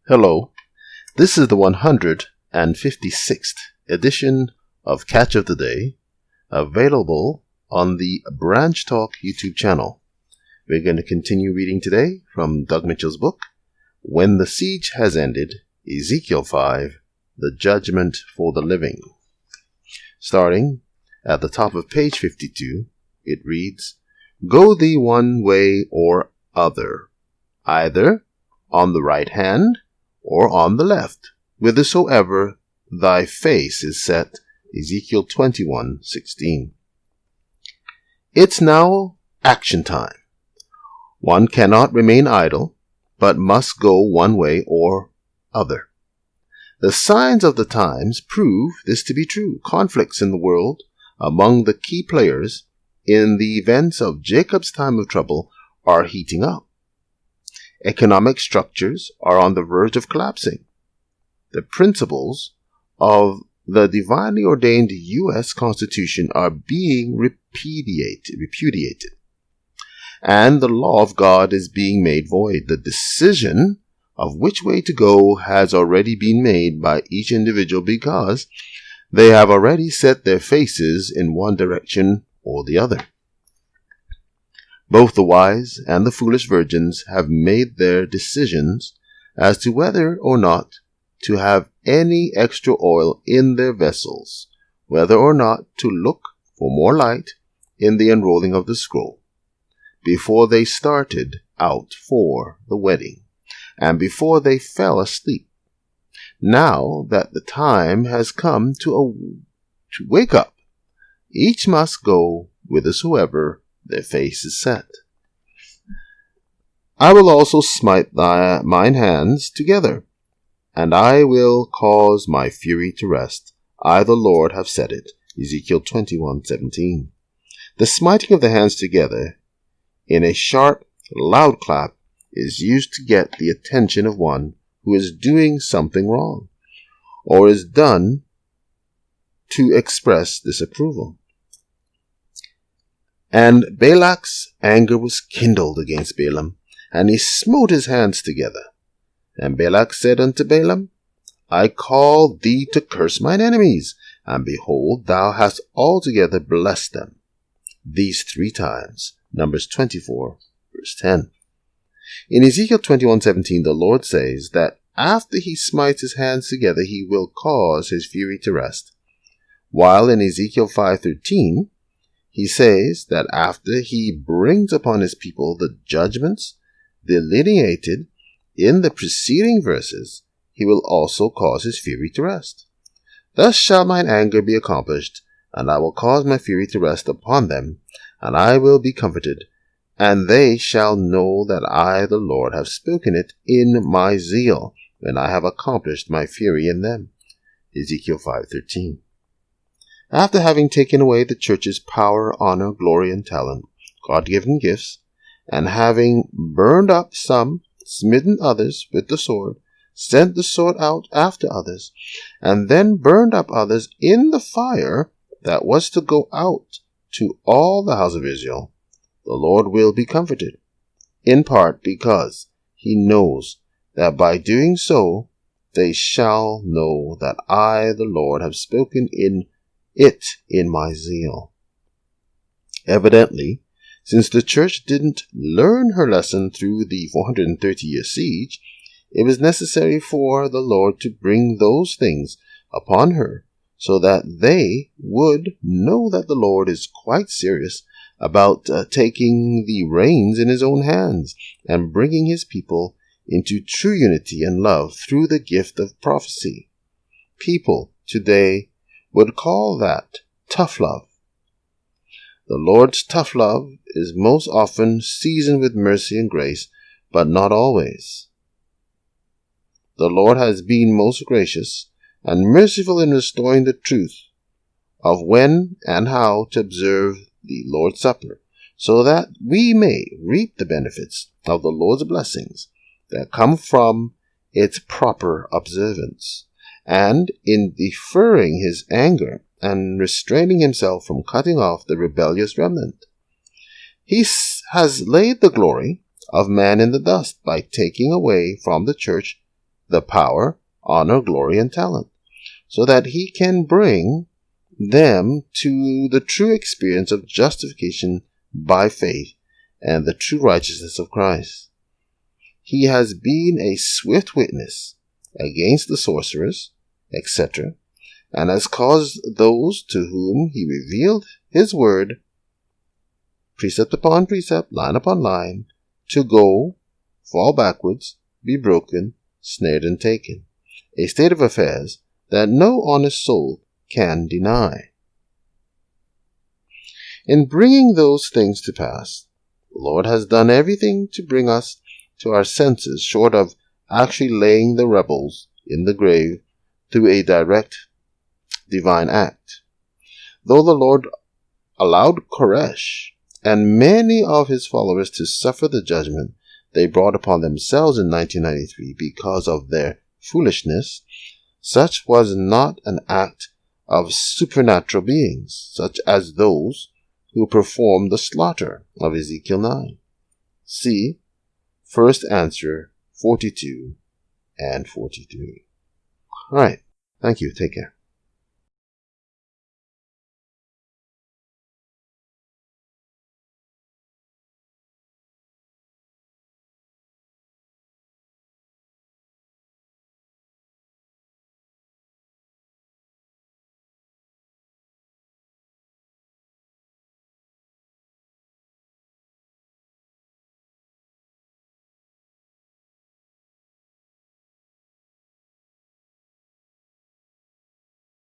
Hello, this is the 156th edition of Catch of the Day, available on the Branch Talk YouTube channel. We're going to continue reading today from Doug Mitchell's book, When the Siege Has Ended, Ezekiel 5, The Judgment for the Living. Starting at the top of page 52, it reads, Go thee one way or other, either on the right hand or on the left, whithersoever thy face is set. Ezekiel 21:16. It's now action time. One cannot remain idle, but must go one way or other. The signs of the times prove this to be true. Conflicts in the world among the key players in the events of Jacob's time of trouble are heating up. Economic structures are on the verge of collapsing. The principles of the divinely ordained U.S. Constitution are being repudiated, and the law of God is being made void. The decision of which way to go has already been made by each individual because they have already set their faces in one direction or the other. Both the wise and the foolish virgins have made their decisions as to whether or not to have any extra oil in their vessels, whether or not to look for more light in the unrolling of the scroll, before they started out for the wedding, and before they fell asleep. Now that the time has come to wake up, each must go whithersoever their face is set. I will also smite mine hands together, and I will cause my fury to rest. I, the Lord, have said it. Ezekiel 21:17. The smiting of the hands together in a sharp, loud clap is used to get the attention of one who is doing something wrong, or is done to express disapproval. And Balak's anger was kindled against Balaam, and he smote his hands together. And Balak said unto Balaam, I call thee to curse mine enemies, and behold, thou hast altogether blessed them. These 3 times. Numbers 24, verse 10. In Ezekiel 21:17, the Lord says that after he smites his hands together, he will cause his fury to rest. While in Ezekiel 5:13, he says that after he brings upon his people the judgments delineated in the preceding verses, he will also cause his fury to rest. Thus shall mine anger be accomplished, and I will cause my fury to rest upon them, and I will be comforted, and they shall know that I, the Lord, have spoken it in my zeal, when I have accomplished my fury in them. Ezekiel 5:13. After having taken away the church's power, honor, glory, and talent, God-given gifts, and having burned up some, smitten others with the sword, sent the sword out after others, and then burned up others in the fire that was to go out to all the house of Israel, the Lord will be comforted, in part because he knows that by doing so they shall know that I, the Lord, have spoken in my zeal. Evidently, since the church didn't learn her lesson through the 430-year siege, it was necessary for the Lord to bring those things upon her so that they would know that the Lord is quite serious about taking the reins in his own hands and bringing his people into true unity and love through the gift of prophecy. People today would call that tough love. The Lord's tough love is most often seasoned with mercy and grace, but not always. The Lord has been most gracious and merciful in restoring the truth of when and how to observe the Lord's Supper, so that we may reap the benefits of the Lord's blessings that come from its proper observance, and in deferring his anger and restraining himself from cutting off the rebellious remnant. He has laid the glory of man in the dust by taking away from the church the power, honor, glory, and talent, so that he can bring them to the true experience of justification by faith and the true righteousness of Christ. He has been a swift witness against the sorcerers, etc., and has caused those to whom he revealed his word, precept upon precept, line upon line, to go, fall backwards, be broken, snared, and taken, a state of affairs that no honest soul can deny. In bringing those things to pass, the Lord has done everything to bring us to our senses, short of actually laying the rebels in the grave through a direct divine act. Though the Lord allowed Koresh and many of his followers to suffer the judgment they brought upon themselves in 1993 because of their foolishness, such was not an act of supernatural beings, such as those who performed the slaughter of Ezekiel 9. See First Answer 42 and 43. All right. Thank you. Take care.